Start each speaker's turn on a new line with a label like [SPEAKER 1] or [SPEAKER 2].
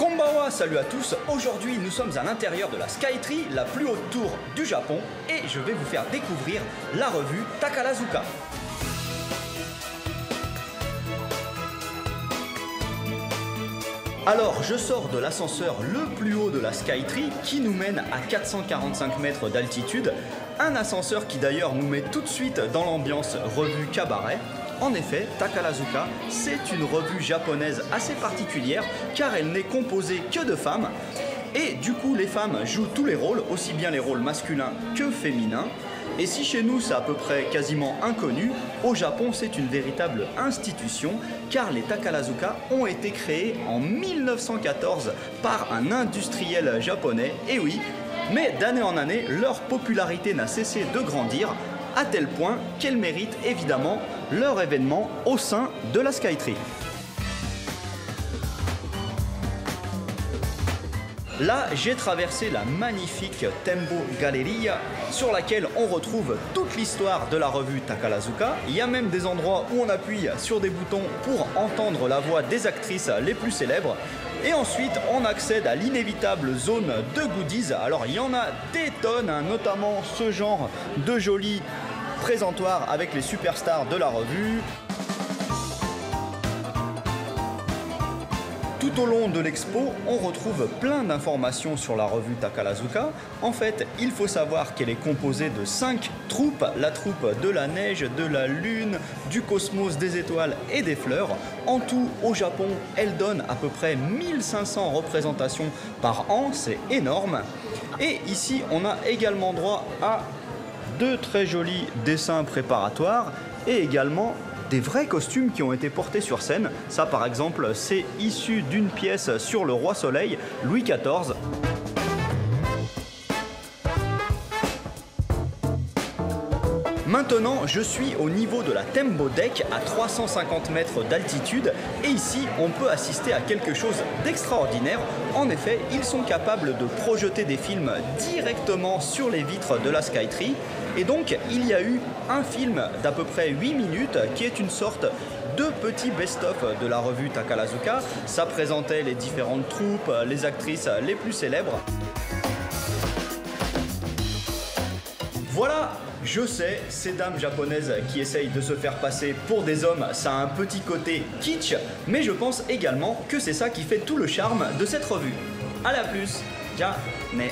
[SPEAKER 1] Konbanwa, salut à tous. Aujourd'hui, nous sommes à l'intérieur de la Skytree, la plus haute tour du Japon, et je vais vous faire découvrir la revue Takarazuka. Alors, je sors de l'ascenseur le plus haut de la Skytree qui nous mène à 445 mètres d'altitude. Un ascenseur qui d'ailleurs nous met tout de suite dans l'ambiance revue cabaret. En effet, Takarazuka, c'est une revue japonaise assez particulière car elle n'est composée que de femmes. Et du coup, les femmes jouent tous les rôles, aussi bien les rôles masculins que féminins. Et si chez nous c'est à peu près quasiment inconnu, au Japon c'est une véritable institution car les Takarazuka ont été créés en 1914 par un industriel japonais, et oui, mais d'année en année leur popularité n'a cessé de grandir à tel point qu'elles méritent évidemment leur événement au sein de la Skytree. Là, j'ai traversé la magnifique Tembo Galleria sur laquelle on retrouve toute l'histoire de la revue Takarazuka. Il y a même des endroits où on appuie sur des boutons pour entendre la voix des actrices les plus célèbres. Et ensuite, on accède à l'inévitable zone de goodies. Alors, il y en a des tonnes, hein, notamment ce genre de jolis présentoirs avec les superstars de la revue. Tout au long de l'expo, on retrouve plein d'informations sur la revue Takarazuka. En fait, il faut savoir qu'elle est composée de 5 troupes. La troupe de la neige, de la lune, du cosmos, des étoiles et des fleurs. En tout, au Japon, elle donne à peu près 1500 représentations par an, c'est énorme. Et ici, on a également droit à de très jolis dessins préparatoires et également des vrais costumes qui ont été portés sur scène. Ça par exemple, c'est issu d'une pièce sur le roi Soleil, Louis XIV. Maintenant, je suis au niveau de la Tembo Deck à 350 mètres d'altitude et ici, on peut assister à quelque chose d'extraordinaire. En effet, ils sont capables de projeter des films directement sur les vitres de la Skytree. Et donc, il y a eu un film d'à peu près 8 minutes qui est une sorte de petit best-of de la revue Takarazuka. Ça présentait les différentes troupes, les actrices les plus célèbres. Voilà, je sais, ces dames japonaises qui essayent de se faire passer pour des hommes, ça a un petit côté kitsch, mais je pense également que c'est ça qui fait tout le charme de cette revue. À la plus, ja ne.